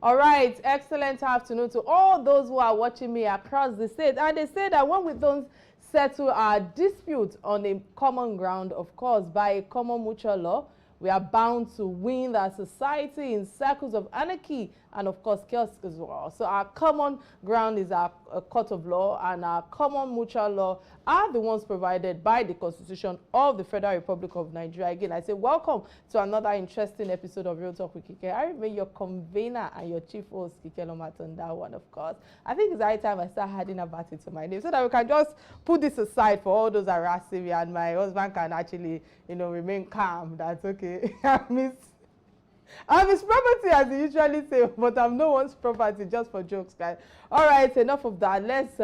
All right, excellent afternoon to all those who are watching me across the state. And they say that when we don't settle our dispute on a common ground, of course, by a common mutual law, we are bound to win our society in circles of anarchy and, of course, chaos as well. So our common ground is our court of law, and our common mutual law are the ones provided by the Constitution of the Federal Republic of Nigeria. Again, I say welcome to another interesting episode of Real Talk with Kike. I remain your convener and your chief host, Kike Atanda-Owo, and of course, I think it's high time I start adding about it to my name so that we can just put this aside for all those harassing me, and my husband can actually, remain calm. That's okay. I'm his property, as they usually say, but I'm no one's property, just for jokes, guys. All right, enough of that. Let's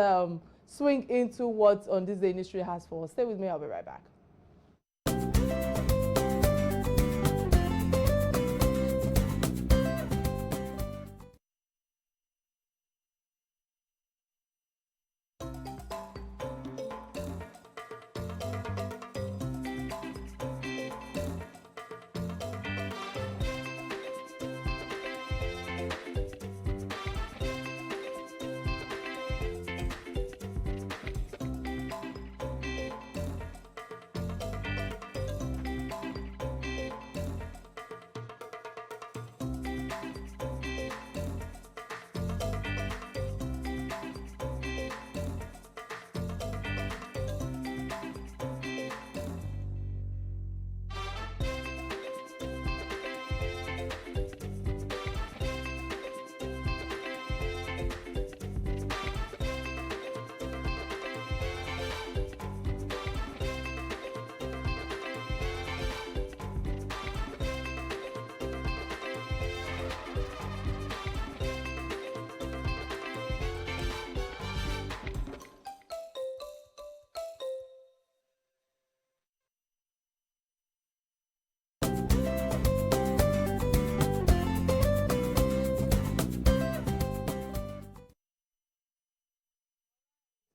swing into what On This Day in History has for us. Stay with me. I'll be right back.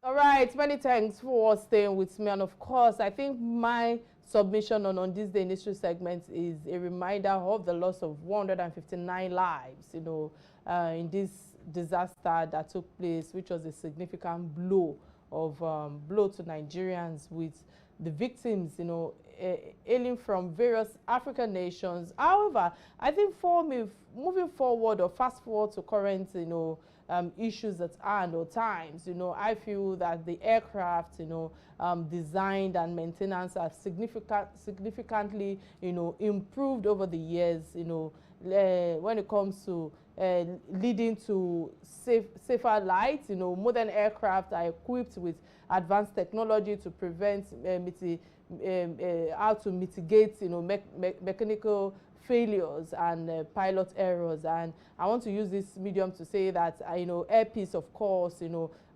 All right, many thanks for staying with me. And of course, I think my submission on This Day in History segment is a reminder of the loss of 159 lives, in this disaster that took place, which was a significant blow to Nigerians, with the victims, hailing from various African nations. However, I think for me, moving forward or fast forward to current, issues at hand or times, I feel that the aircraft, designed and maintenance have significantly, improved over the years, when it comes to leading to safer lights. Modern aircraft are equipped with advanced technology to prevent how to mitigate, mechanical failures and pilot errors. And I want to use this medium to say that APC'S, of course,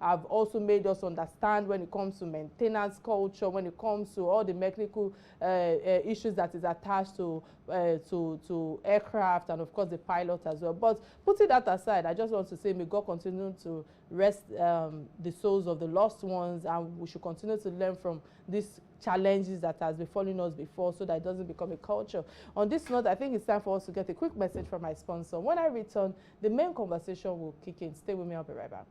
have also made us understand when it comes to maintenance culture, when it comes to all the mechanical issues that is attached to aircraft, and of course the pilot as well. But putting that aside, I just want to say may God continue to rest the souls of the lost ones, and we should continue to learn from these challenges that has befallen us before, so that it doesn't become a culture. On this note, I think it's time for us to get a quick message from my sponsor. When I return, the main conversation will kick in. Stay with me. I'll be right back.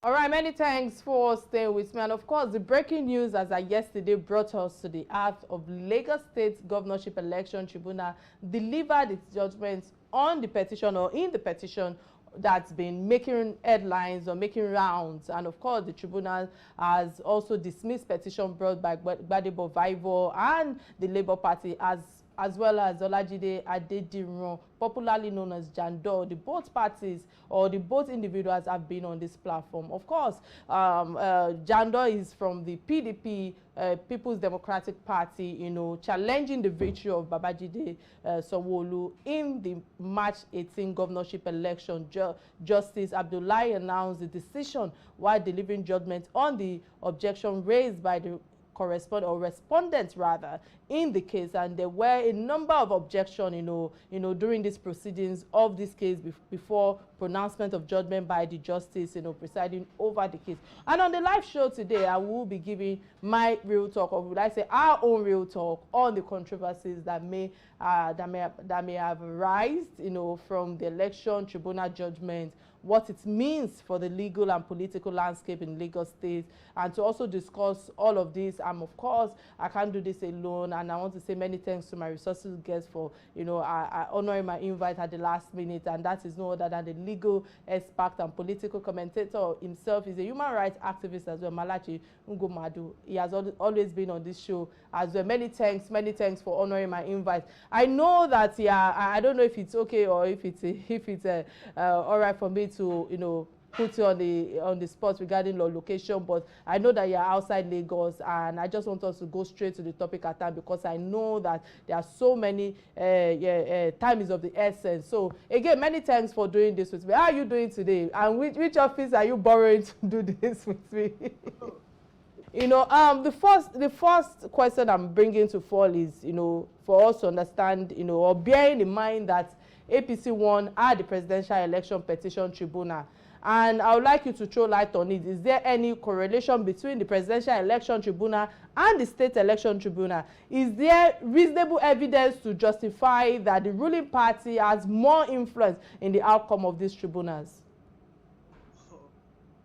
All right, many thanks for staying with me. And of course, the breaking news as of yesterday brought us to the earth of Lagos State Governorship Election Tribunal delivered its judgment on the petition, or in the petition, that's been making headlines or making rounds. And of course, the tribunal has also dismissed petition brought by Rhodes-Vivour and the Labour Party, as well as Olajide Adediran, popularly known as Jandor. The both parties, or the both individuals, have been on this platform. Of course, Jandor is from the PDP, People's Democratic Party, challenging the victory of Babajide Sanwo-Olu in the March 18 governorship election. Justice Abdullahi announced the decision while delivering judgment on the objection raised by the correspond or respondents rather in the case, and there were a number of objections, during these proceedings of this case before pronouncement of judgment by the justice, presiding over the case. And on the live show today, I will be giving my real talk, or would I say our own real talk, on the controversies that may have arisen, from the election tribunal judgment, what it means for the legal and political landscape in Lagos State, and to also discuss all of this. Of course, I can't do this alone, and I want to say many thanks to my resources guests for, honoring my invite at the last minute, and that is no other than the legal expert and political commentator himself. He's a human rights activist as well, Malachi Ngomadu. He has always been on this show as well. Many thanks for honoring my invite. I know that, I don't know if it's okay or if it's all right for me to, put you on the spot regarding your location, but I know that you're outside Lagos, and I just want us to go straight to the topic at hand, because I know that there are so many time is of the essence. So again, many thanks for doing this with me. How are you doing today, and which office are you borrowing to do this with me? The first question I'm bringing to fall is, for us to understand, or bearing in mind that APC won at the Presidential Election Petition Tribunal. And I would like you to throw light on it. Is there any correlation between the Presidential Election Tribunal and the State Election Tribunal? Is there reasonable evidence to justify that the ruling party has more influence in the outcome of these tribunals?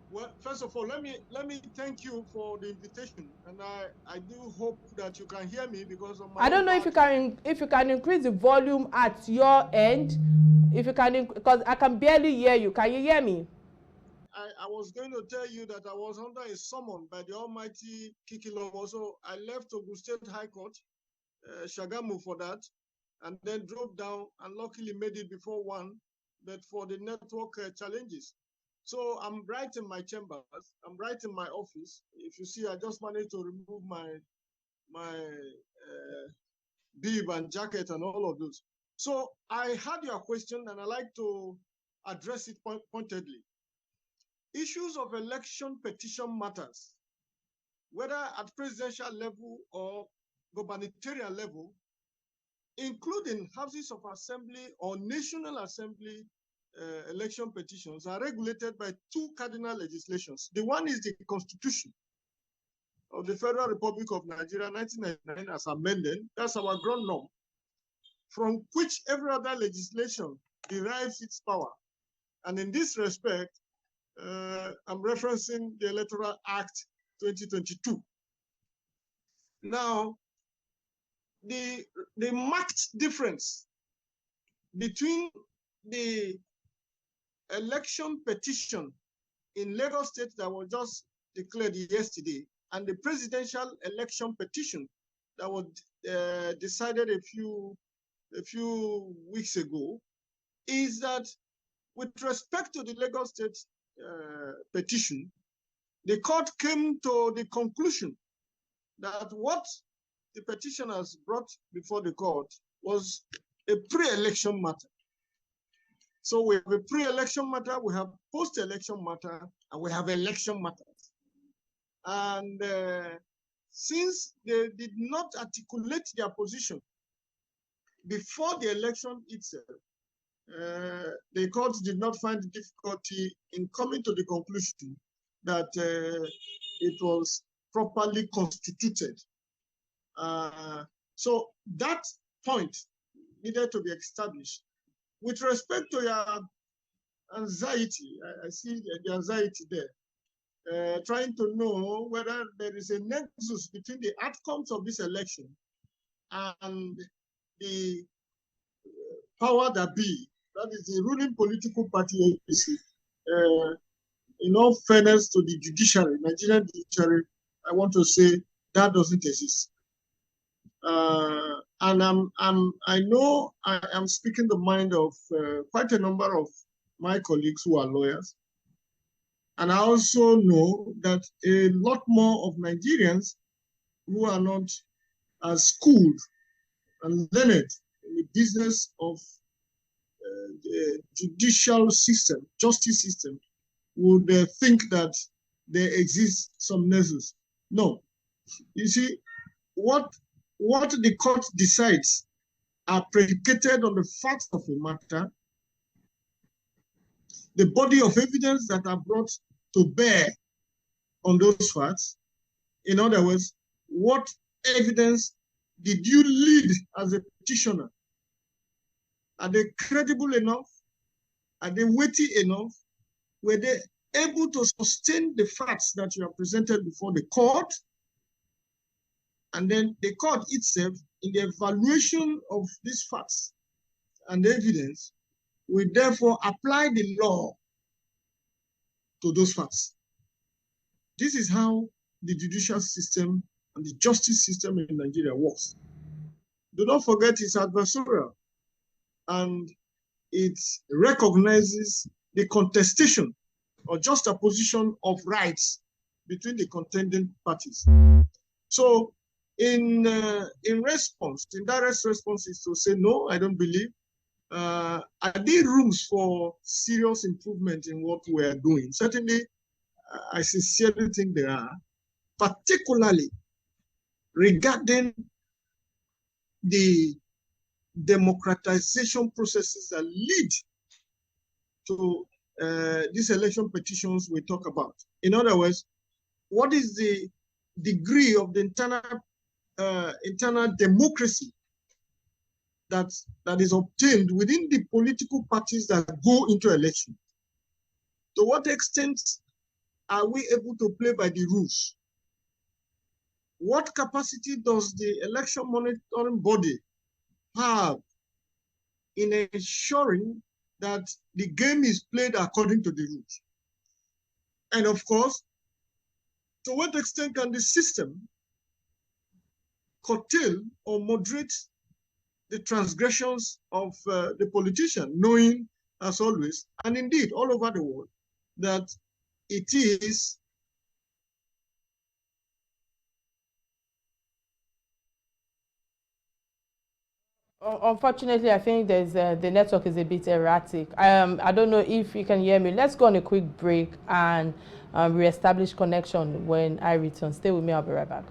Well, first of all, let me thank you for the invitation, and I do hope that you can hear me, because of my I don't know if you can increase the volume at your end, if you can, because I can barely hear you. Can you hear me? I was going to tell you that I was under a summon by the almighty Kike, so I left Ogun State High Court, Shagamu, for that, and then drove down and luckily made it before 1, but for the network challenges. So I'm right in my chambers. I'm right in my office. If you see, I just managed to remove my bib and jacket and all of those. So I had your question, and I like to address it pointedly. Issues of election petition matters, whether at presidential level or gubernatorial level, including houses of assembly or national assembly election petitions, are regulated by 2 cardinal legislations. The one is the Constitution of the Federal Republic of Nigeria, 1999, as amended. That's our ground norm, from which every other legislation derives its power. And in this respect, I'm referencing the Electoral Act 2022. Now, the marked difference between the election petition in Lagos State that was just declared yesterday and the presidential election petition that was decided a few weeks ago is that, with respect to the Lagos State petition, the court came to the conclusion that what the petitioners brought before the court was a pre-election matter. So we have a pre-election matter, we have post-election matter, and we have election matters. And since they did not articulate their position before the election itself, the court did not find difficulty in coming to the conclusion that it was properly constituted. So that point needed to be established. With respect to your anxiety, I see the anxiety there, trying to know whether there is a nexus between the outcomes of this election and the power that be, that is the ruling political party APC. In all fairness to the judiciary, Nigerian judiciary, I want to say that doesn't exist. And I know I am speaking the mind of quite a number of my colleagues who are lawyers. And I also know that a lot more of Nigerians who are not as schooled and learned in the business of the judicial system, justice system, would think that there exists some nexus. No, You see, what the court decides are predicated on the facts of the matter, the body of evidence that are brought to bear on those facts. In other words, what evidence did you lead as a petitioner? Are they credible enough? Are they weighty enough? Were they able to sustain the facts that you have presented before the court? And then the court itself, in the evaluation of these facts and evidence, will therefore apply the law to those facts. This is how the judicial system and the justice system in Nigeria works. Do not forget it's adversarial, and it recognizes the contestation or juxtaposition of rights between the contending parties. So in response, in direct response is to say, no, I don't believe. Are there rooms for serious improvement in what we are doing? Certainly, I sincerely think there are, particularly regarding the democratization processes that lead to these election petitions we talk about. In other words, what is the degree of the internal democracy that is obtained within the political parties that go into election? To what extent are we able to play by the rules? What capacity does the election monitoring body have in ensuring that the game is played according to the rules? And of course, to what extent can the system curtail or moderate the transgressions of the politician, knowing, as always, and indeed all over the world, that it is unfortunately, I think there's the network is a bit erratic. I don't know if you can hear me. Let's go on a quick break and reestablish connection when I return. Stay with me. I'll be right back.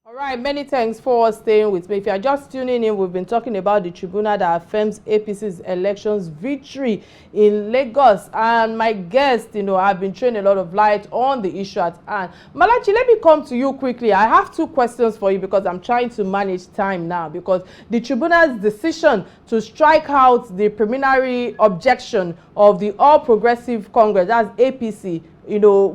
All right, many thanks for staying with me. If you are just tuning in, we've been talking about the tribunal that affirms APC's elections victory in Lagos. And my guest, I've been throwing a lot of light on the issue at hand. Malachi, let me come to you quickly. I have two questions for you because I'm trying to manage time now, because the tribunal's decision to strike out the preliminary objection of the All Progressive Congress, that's APC,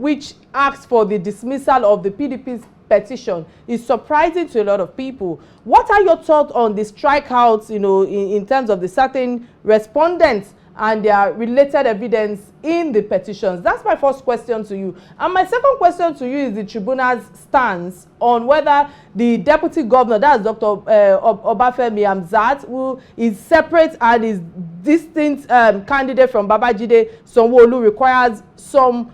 which asked for the dismissal of the PDP's petition, is surprising to a lot of people. What are your thoughts on the strikeouts, in terms of the certain respondents and their related evidence in the petitions? That's my first question to you. And my second question to you is the tribunal's stance on whether the deputy governor, that's Dr. Obafemi Hamzat, who is separate and is distinct candidate from Babajide Sanwo-Olu, requires some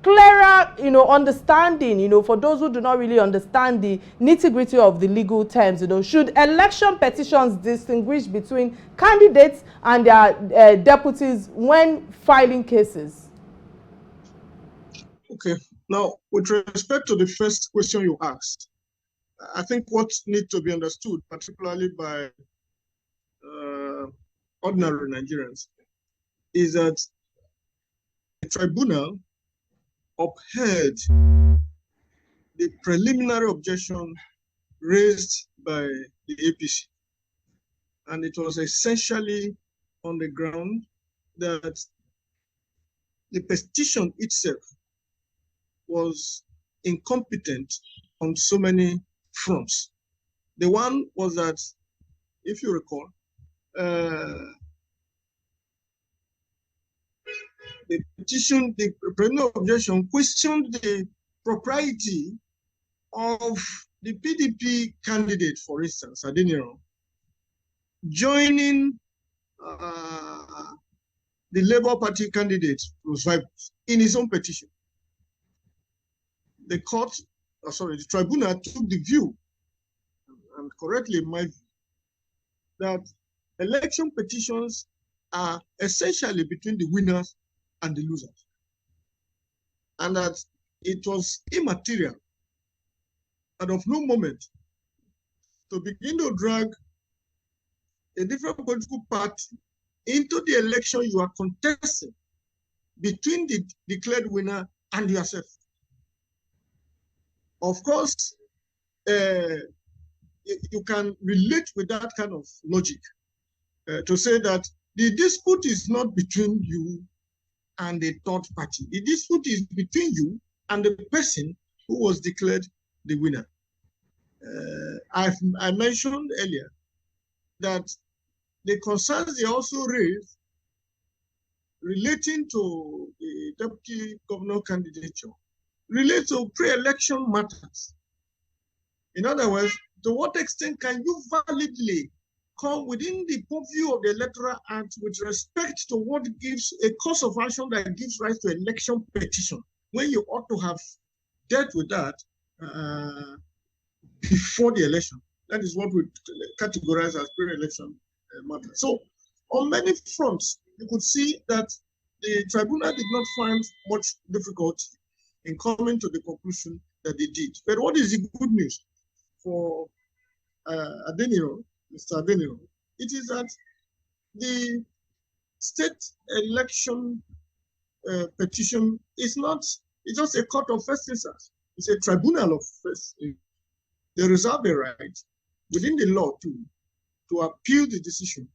clearer, understanding, for those who do not really understand the nitty-gritty of the legal terms. Should election petitions distinguish between candidates and their deputies when filing cases? Okay. Now, with respect to the first question you asked, I think what needs to be understood, particularly by ordinary Nigerians, is that the tribunal upheld the preliminary objection raised by the APC. And it was essentially on the ground that the petition itself was incompetent on so many fronts. The one was that, if you recall, the petition, the preliminary objection questioned the propriety of the PDP candidate, for instance, Adeniran, joining the Labour Party candidate, Rhodes-Vivour, in his own petition. The tribunal took the view, and correctly in my view, that election petitions are essentially between the winners and the losers, and that it was immaterial and of no moment to begin to drag a different political party into the election you are contesting between the declared winner and yourself. Of course, you can relate with that kind of logic to say that the dispute is not between you and the third party. The dispute is between you and the person who was declared the winner. I mentioned earlier that the concerns they also raised relating to the deputy governor candidature relate to pre-election matters. In other words, to what extent can you validly come within the purview of the Electoral Act with respect to what gives a course of action that gives rise to election petition, when you ought to have dealt with that before the election? That is what we categorize as pre-election matters. So on many fronts, you could see that the tribunal did not find much difficulty in coming to the conclusion that they did. But what is the good news for Mr. Adeniran? It is that the state election petition is not, it's just a court of first instance. It's a tribunal of first instance. They reserve a right within the law to appeal the decision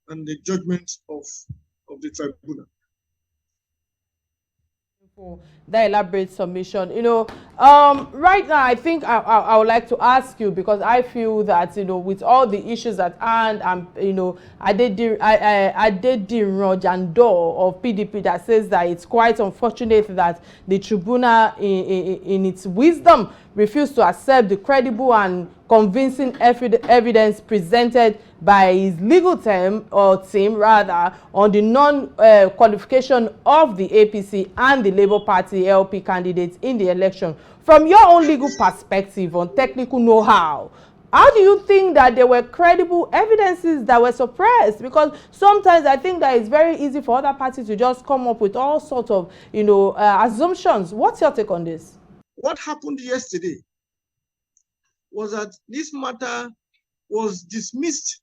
and the judgment of the tribunal. For that elaborate submission. Right now I think I would like to ask you, because I feel that with all the issues at hand, and Adediran Jandor of PDP that says that it's quite unfortunate that the tribunal in its wisdom refused to accept the credible and convincing evidence presented by his legal team on the non-qualification of the APC and the Labour Party LP candidates in the election. From your own legal perspective on technical know-how, how do you think that there were credible evidences that were suppressed? Because sometimes I think that it's very easy for other parties to just come up with all sorts of assumptions. What's your take on this? What happened yesterday was that this matter was dismissed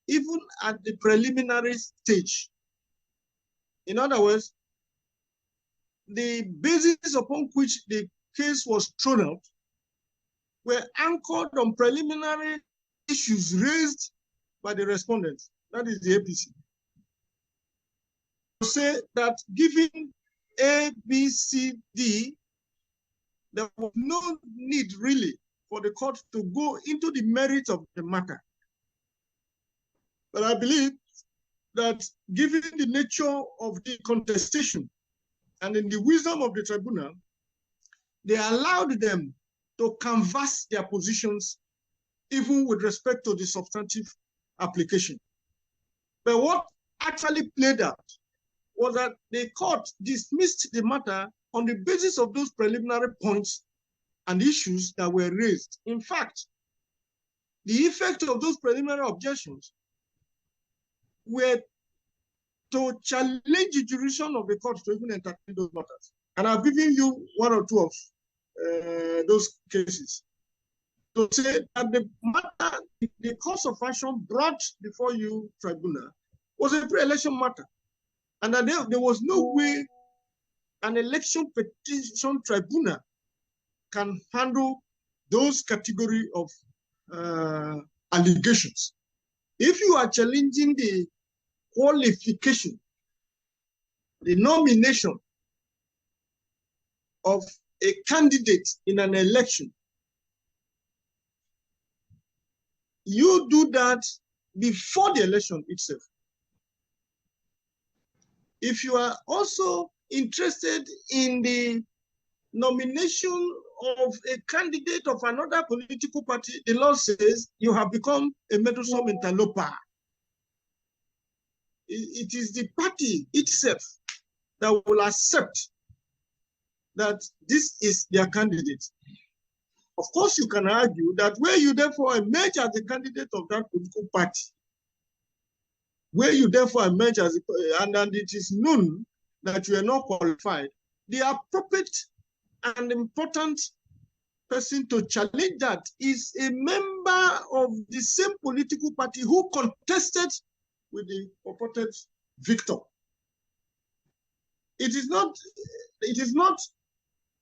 even at the preliminary stage. In other words, the basis upon which the case was thrown out were anchored on preliminary issues raised by the respondents, that is the APC. To say that given A, B, C, D, there was no need really for the court to go into the merits of the matter. But I believe that given the nature of the contestation and in the wisdom of the tribunal, they allowed them to canvass their positions even with respect to the substantive application. But what actually played out was that the court dismissed the matter on the basis of those preliminary points and issues that were raised. In fact, the effect of those preliminary objections were to challenge the jurisdiction of the court to even entertain those matters. And I've given you one or two of those cases to say that the matter, the cause of action brought before you tribunal was a pre-election matter. And that there was no way an election petition tribunal can handle those category of allegations. If you are challenging the qualification, the nomination of a candidate in an election, you do that before the election itself. If you are also interested in the nomination of a candidate of another political party, the law says you have become a meddlesome interloper. It is the party itself that will accept that this is their candidate. Of course, you can argue that where you therefore emerge as the candidate of that political party, where you therefore emerge as and it is known that you are not qualified, the appropriate and important person to challenge that is a member of the same political party who contested with the purported victor. It is not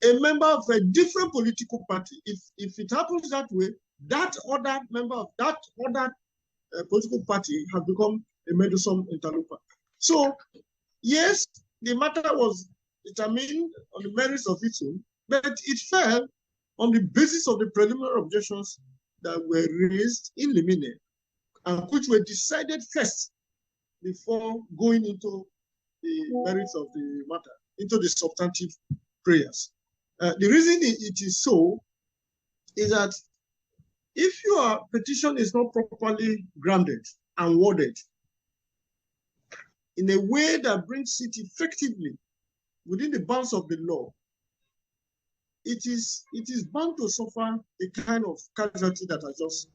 a member of a different political party. If it happens that way, that other member of that other political party has become a meddlesome interloper. So, yes, the matter was determined on the merits of its own, but it fell on the basis of the preliminary objections that were raised in limine and which were decided first before going into the merits of the matter, into the substantive prayers. The reason it is so is that if your petition is not properly grounded and worded in a way that brings it effectively within the bounds of the law, it is bound to suffer the kind of casualty that I just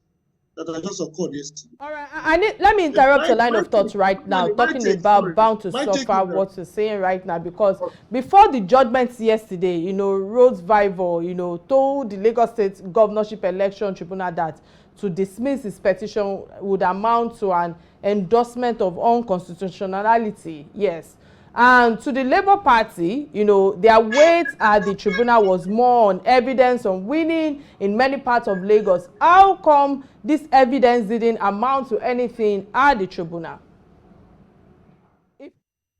occurred yesterday. All right, let me interrupt your line of thought right now, talking about bound to suffer what you're saying right now, because before the judgments yesterday, Rhodes-Vivour, told the Lagos State Governorship Election Tribunal that to dismiss his petition would amount to an endorsement of unconstitutionality. Yes. And to the Labour Party, their weight at the tribunal was more on evidence on winning in many parts of Lagos. How come this evidence didn't amount to anything at the tribunal?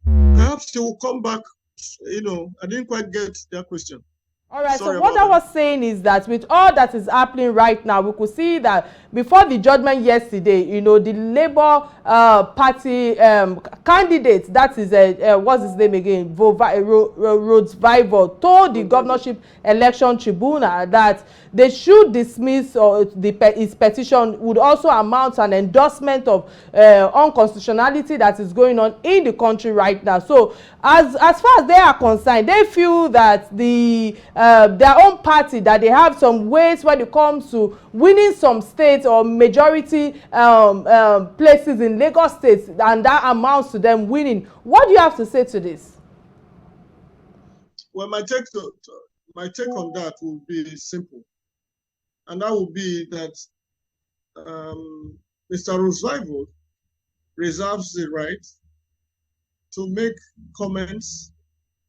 Perhaps you will come back, I didn't quite get that question. All right, so what I was saying is that with all that is happening right now, we could see that before the judgment yesterday, the Labour Party candidate, that is, what's his name again, Rhodes-Vivour, told the Governorship Election Tribunal that they should dismiss his petition would also amount to an endorsement of unconstitutionality that is going on in the country right now. So as far as they are concerned, they feel that their own party, that they have some weight when it comes to winning some states or majority places in Lagos State, and that amounts to them winning. What do you have to say to this? Well, my take on that will be simple, and that will be that Mr. Rhodes-Vivour reserves the right to make comments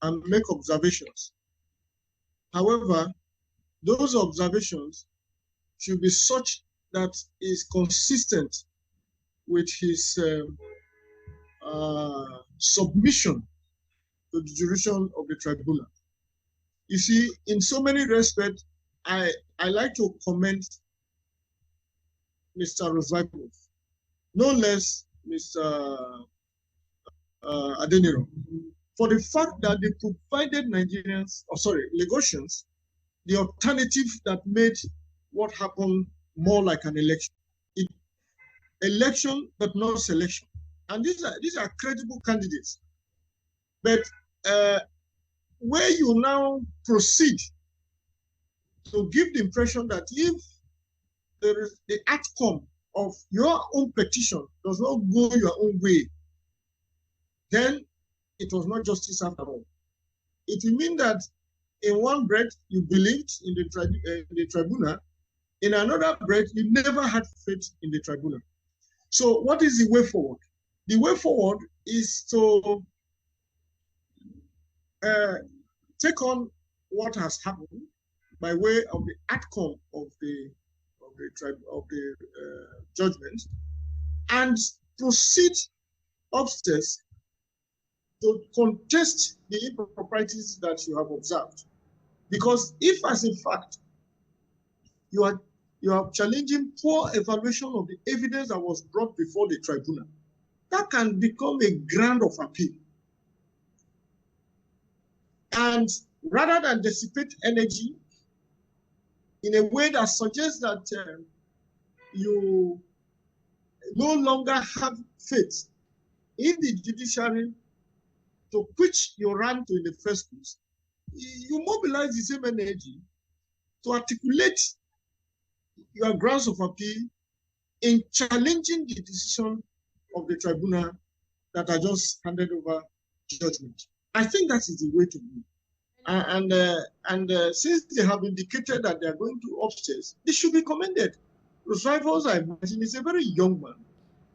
and make observations. However, those observations should be such that is consistent with his submission to the jurisdiction of the tribunal. You see, in so many respects, I like to commend Mr. Rhodes-Vivour, no less Mr. Adeniro, for the fact that they provided Nigerians, Lagosians, the alternative that made what happened more like an election. Election, but not selection. And these are credible candidates. But where you now proceed to give the impression that if there is the outcome of your own petition does not go your own way, then it was not justice after all. It will mean that in one breath you believed in the tribunal, in another breath you never had faith in the tribunal. So what is the way forward? The way forward is to take on what has happened by way of the outcome of the judgment and proceed upstairs to contest the improprieties that you have observed. Because if, as a fact, you are challenging poor evaluation of the evidence that was brought before the tribunal, that can become a ground of appeal. And rather than dissipate energy in a way that suggests that you no longer have faith in the judiciary to which you ran to in the first place, you mobilize the same energy to articulate your grounds of appeal in challenging the decision of the tribunal that I just handed over judgment. I think that is the way to go. And since they have indicated that they are going to upstairs, they should be commended. Rhodes-Vivour, I imagine, is a very young man.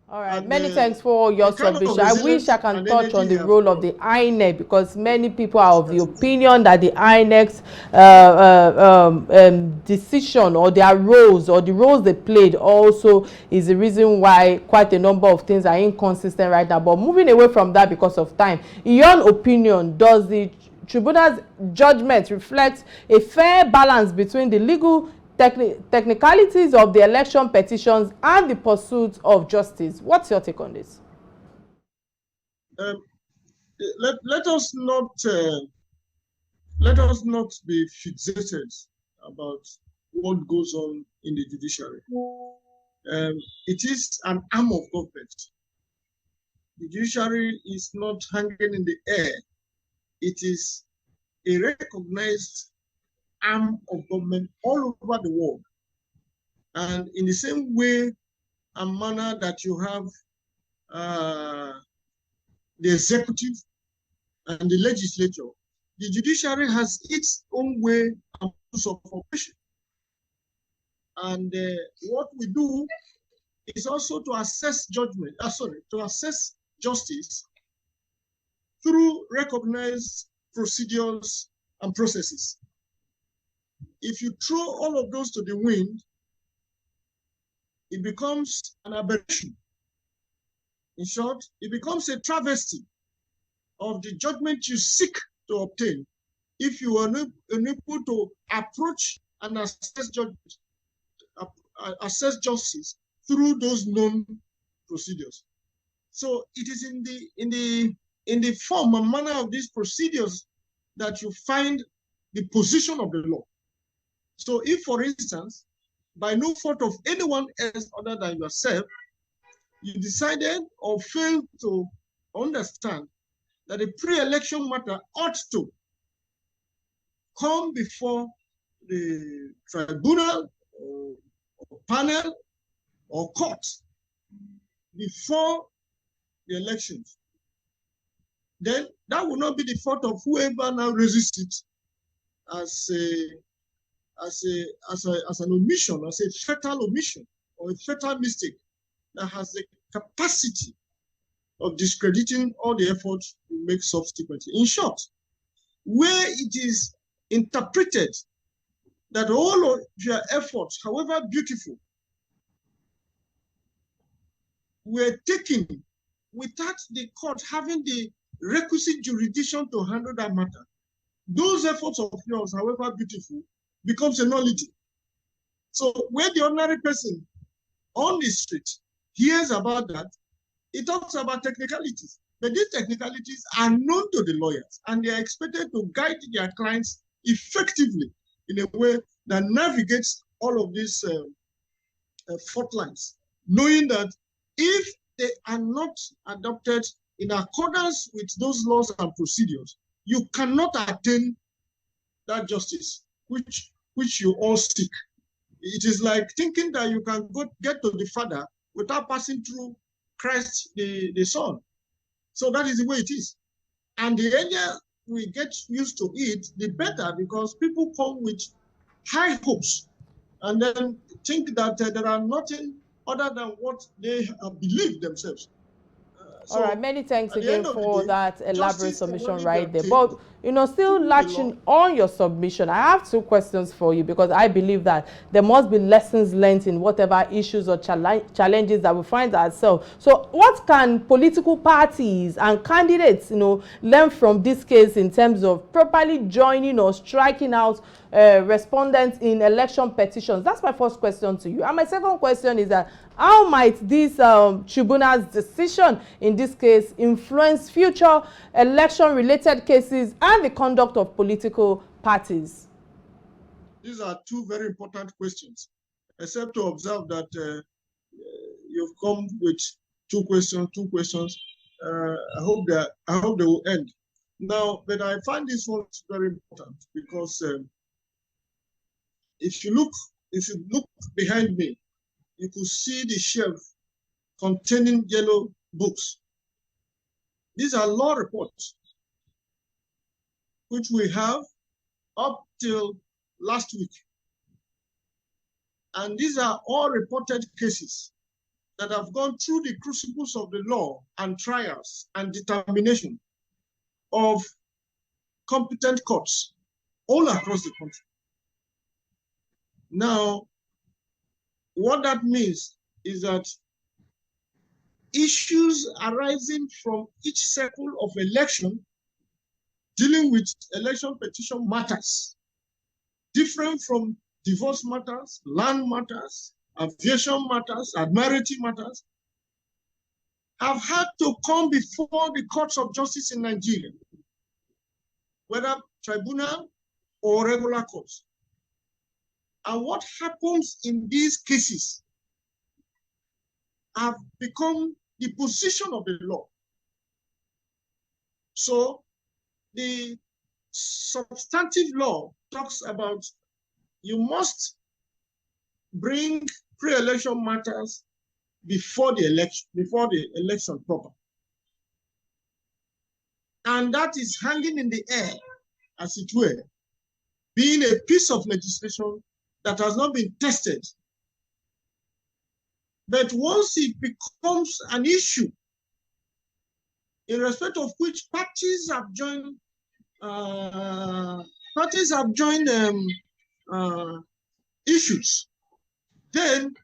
All right, many thanks for your submission. I wish I can touch on the role of the INEC, because many people are of the opinion that the INEC's decision or their roles or the roles they played also is the reason why quite a number of things are inconsistent right now. But moving away from that because of time, in your opinion, does the tribunal's judgment reflect a fair balance between the legal technicalities of the election petitions and the pursuit of justice? What's your take on this? Let us not be fixated about what goes on in the judiciary. It is an arm of government. The judiciary is not hanging in the air. It is a recognized arm of government all over the world. And in the same way and manner that you have the executive and the legislature, the judiciary has its own way and rules of operation. And what we do is also to assess assess justice through recognized procedures and processes. If you throw all of those to the wind, it becomes an aberration. In short, it becomes a travesty of the judgment you seek to obtain if you are unable to approach and assess justice through those known procedures. So it is in the form and manner of these procedures that you find the position of the law. So if, for instance, by no fault of anyone else other than yourself, you decided or failed to understand that a pre-election matter ought to come before the tribunal or panel or court before the elections, then that will not be the fault of whoever now raises it as an omission, as a fatal omission or a fatal mistake that has the capacity of discrediting all the efforts we make subsequently. In short, where it is interpreted that all of your efforts, however beautiful, were taken without the court having the requisite jurisdiction to handle that matter, those efforts of yours, however beautiful, becomes a nullity. So where the ordinary person on the street hears about that, it talks about technicalities. But these technicalities are known to the lawyers, and they are expected to guide their clients effectively in a way that navigates all of these fault lines, knowing that if they are not adopted in accordance with those laws and procedures, you cannot attain that justice which you all seek. It is like thinking that you can get to the Father without passing through Christ the Son. So that is the way it is. And the earlier we get used to it, the better, because people come with high hopes and then think that there are nothing other than what they believe themselves. All right, many thanks again for day, that elaborate submission right there. Obtained, But, you know, still latching on your submission, I have two questions for you, because I believe that there must be lessons learned in whatever issues or challenges that we find ourselves. So what can political parties and candidates, you know, learn from this case in terms of properly joining or striking out respondents in election petitions? That's my first question to you. And my second question is that how might this tribunal's decision in this case influence future election-related cases and the conduct of political parties? These are two very important questions, except to observe that you've come with two questions. I hope they will end. Now, but I find this one very important because if you look behind me, you could see the shelf containing yellow books. These are law reports, which we have up till last week. And these are all reported cases that have gone through the crucibles of the law and trials and determination of competent courts all across the country. Now, what that means is that issues arising from each cycle of election dealing with election petition matters, different from divorce matters, land matters, aviation matters, admiralty matters, have had to come before the courts of justice in Nigeria, whether tribunal or regular courts. And what happens in these cases have become the position of the law. So the substantive law talks about you must bring pre-election matters before the election proper. And that is hanging in the air, as it were, being a piece of legislation that has not been tested. But once it becomes an issue in respect of which parties have joined issues, then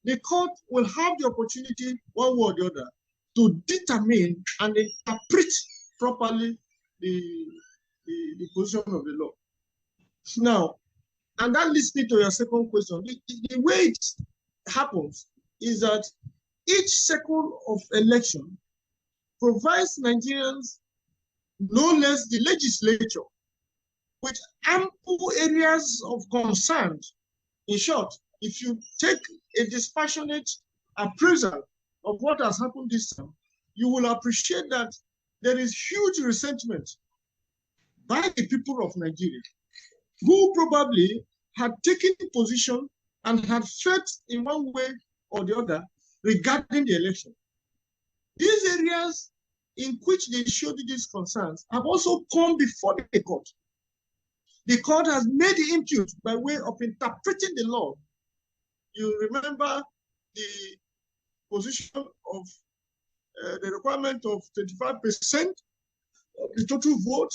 the court will have the opportunity, one way or the other, to determine and interpret properly the position of the law. Now, and that leads me to your second question. The way it happens is that each cycle of election provides Nigerians, no less the legislature, with ample areas of concern. In short, if you take a dispassionate appraisal of what has happened this time, you will appreciate that there is huge resentment by the people of Nigeria, who probably had taken position and had felt in one way or the other regarding the election. These areas in which they showed these concerns have also come before the court. The court has made the impute by way of interpreting the law. You remember the position of the requirement of 25% of the total vote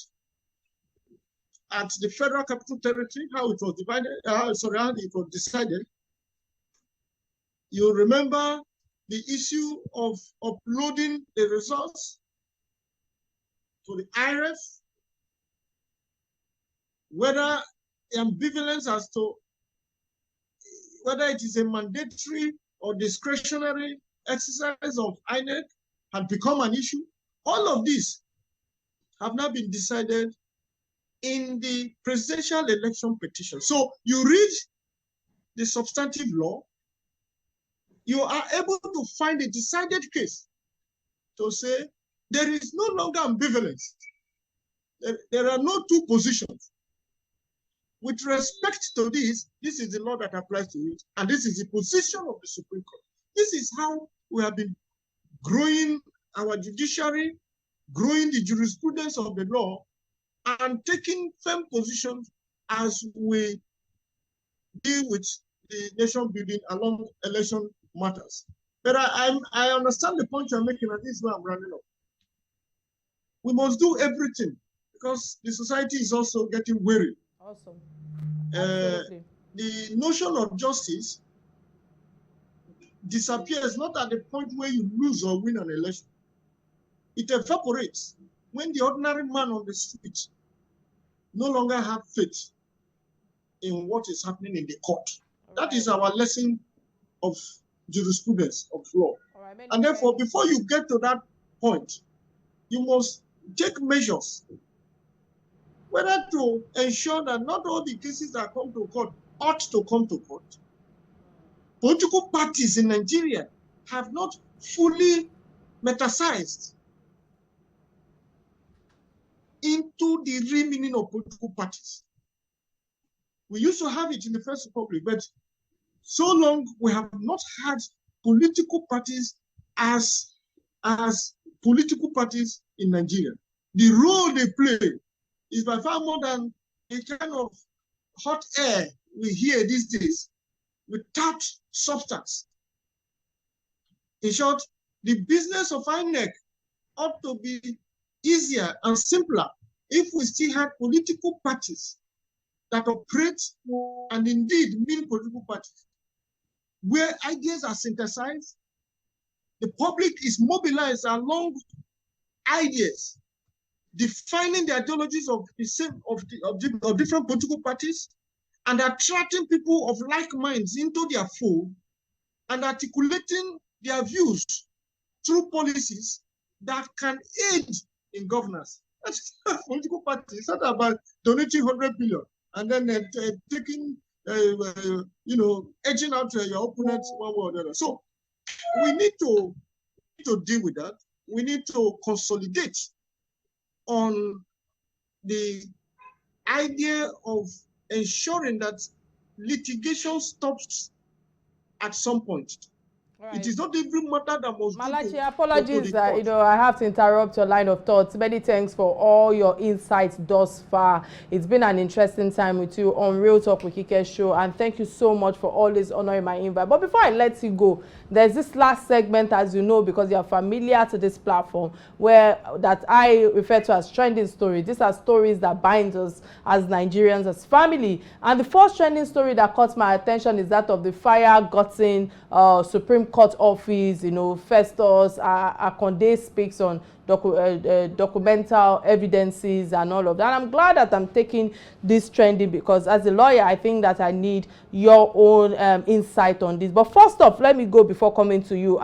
at the Federal Capital Territory, how it was divided, how it was decided. You remember the issue of uploading the results to the IRF, whether ambivalence as to whether it is a mandatory or discretionary exercise of INEC had become an issue. All of these have now been decided in the presidential election petition. So you read the substantive law, you are able to find a decided case to say there is no longer ambivalence. There are no two positions. With respect to this is the law that applies to it, and this is the position of the Supreme Court. This is how we have been growing our judiciary, growing the jurisprudence of the law, and taking firm positions as we deal with the nation building along election matters. But I understand the point you're making, and this is where I'm running up. We must do everything because the society is also getting weary. Awesome. The notion of justice disappears not at the point where you lose or win an election. It evaporates when the ordinary man on the street no longer have faith in what is happening in the court. That is our lesson of jurisprudence, of law. And therefore, before you get to that point, you must take measures, whether to ensure that not all the cases that come to court ought to come to court. Political parties in Nigeria have not fully metasized into the real meaning of political parties. We used to have it in the First Republic, but so long we have not had political parties as political parties in Nigeria. The role they play is by far more than a kind of hot air we hear these days without substance. In short, the business of INEC ought to be easier and simpler if we still had political parties that operate and indeed mean political parties, where ideas are synthesized, the public is mobilized along ideas, defining the ideologies of different political parties, and attracting people of like minds into their fold, and articulating their views through policies that can aid in governance. That's political parties. It's not about donating 100 billion and then taking, edging out your opponents one way or the other. So we need to deal with that. We need to consolidate on the idea of ensuring that litigation stops at some point. Right. It is not every matter that must Malachi, apologies that I have to interrupt your line of thoughts. Many thanks for all your insights thus far. It's been an interesting time with you on Real Talk with Kike show, and thank you so much for always honoring my invite. But before I let you go, there's this last segment, as you know, because you're familiar to this platform, that I refer to as trending stories. These are stories that bind us as Nigerians, as family. And the first trending story that caught my attention is that of the fire-gotten Supreme Court office. Festus Akonde speaks on documental evidences and all of that. And I'm glad that I'm taking this trending because as a lawyer, I think that I need your own insight on this. But first off, let me go before coming to you.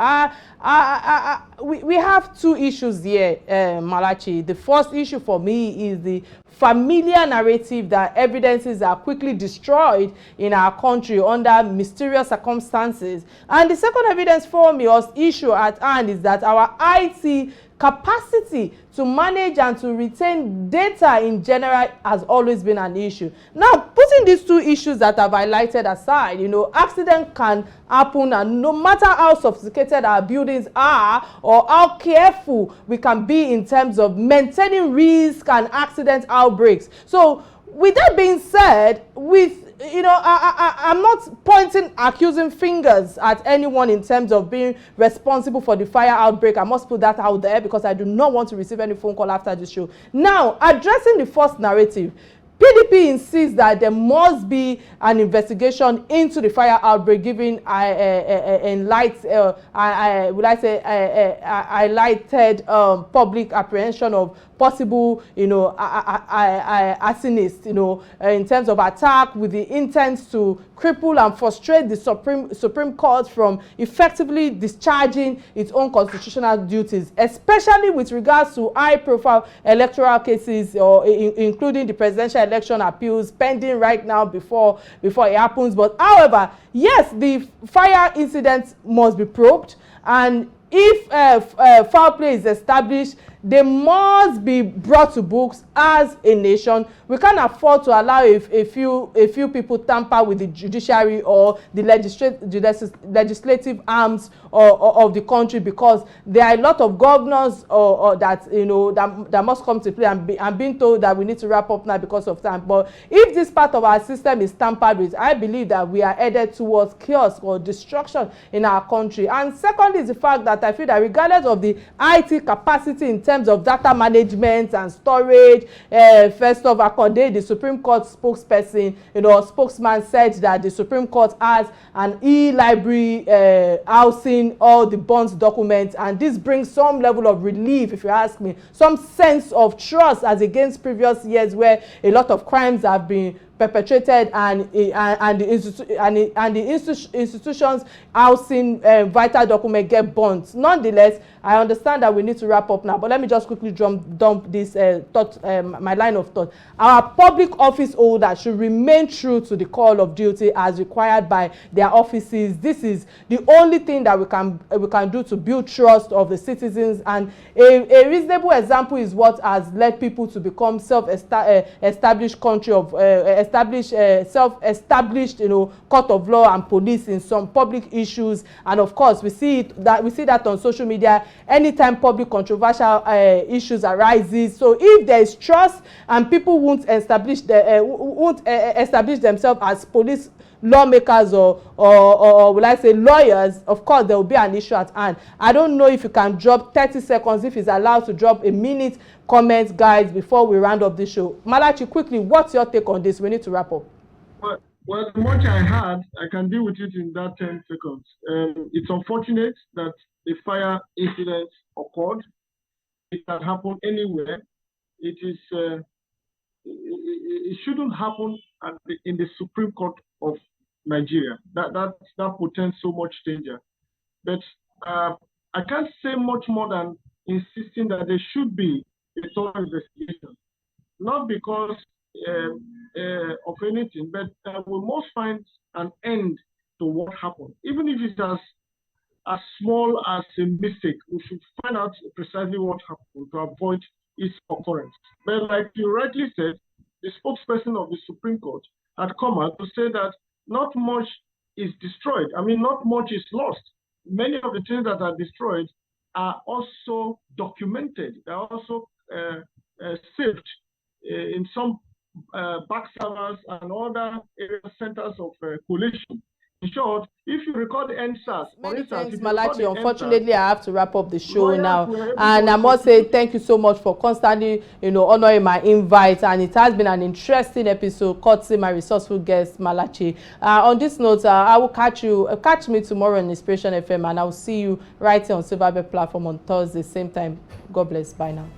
We have two issues here, Malachi. The first issue for me is the familiar narrative that evidences are quickly destroyed in our country under mysterious circumstances. And the second evidence for me, or issue at hand, is that our IT capacity to manage and to retain data in general has always been an issue. Now, putting these two issues that I've highlighted aside, accident can happen, and no matter how sophisticated our buildings are or how careful we can be in terms of maintaining risk and accident outbreaks. So with that being said, I'm not pointing accusing fingers at anyone in terms of being responsible for the fire outbreak. I must put that out there because I do not want to receive any phone call after this show. Now, addressing the first narrative, PDP insists that there must be an investigation into the fire outbreak, giving highlighted public apprehension of possible, arsonists, in terms of attack with the intent to cripple and frustrate the Supreme Court from effectively discharging its own constitutional duties, especially with regards to high-profile electoral cases, or including the presidential election appeals pending right now before it happens. But however, yes, the fire incident must be probed, and if foul play is established, they must be brought to books as a nation. We can't afford to allow a few people tamper with the judiciary or the legislative arms of the country, because there are a lot of governors that, you know, that must come to play. I'm being told that we need to wrap up now because of time. But if this part of our system is tampered with, I believe that we are headed towards chaos or destruction in our country. And secondly is the fact that I feel that regardless of the IT capacity in terms of data management and storage, first of Akode, the Supreme Court spokesperson, you know, spokesman, said that the Supreme Court has an e-library housing all the bonds documents, and this brings some level of relief, if you ask me, some sense of trust as against previous years where a lot of crimes have been perpetrated and the institutions housing vital document get burnt. Nonetheless, I understand that we need to wrap up now, but let me just quickly dump this my line of thought. Our public office holders should remain true to the call of duty as required by their offices. This is the only thing that we can do to build trust of the citizens, and a reasonable example is what has led people to become self-established country of self-established, you know, court of law and police in some public issues. And of course, we see that on social media anytime public controversial issues arises. So if there is trust and people won't establish themselves as police lawmakers or will I say lawyers, of course there will be an issue at hand. I don't know if you can drop 30 seconds, if it's allowed to drop a minute comments, guys, before we round up the show. Malachi, quickly, what's your take on this? We need to wrap up. Well, the much I had, I can deal with it in that 10 seconds. It's unfortunate that a fire incident occurred. It can happen anywhere. It is it shouldn't happen in the Supreme Court of Nigeria. That portends so much danger. But I can't say much more than insisting that there should be a thorough investigation, not because of anything, but we must find an end to what happened. Even if it's as small as a mistake, we should find out precisely what happened to avoid its occurrence. But like you rightly said, the spokesperson of the Supreme Court had come out to say that not much is destroyed. I mean, not much is lost. Many of the things that are destroyed are also documented. They are also saved in some back servers and other centers of collation. In short, if you record NSAS, for instance, thanks, Malachi. Unfortunately, I have to wrap up the show now, and I must say thank you so much for constantly, you know, honoring my invite. And it has been an interesting episode, courtesy my resourceful guest Malachi. On this note, I will catch me tomorrow on Inspiration FM, and I will see you right here on Silverbird platform on Thursday, same time. God bless. Bye now.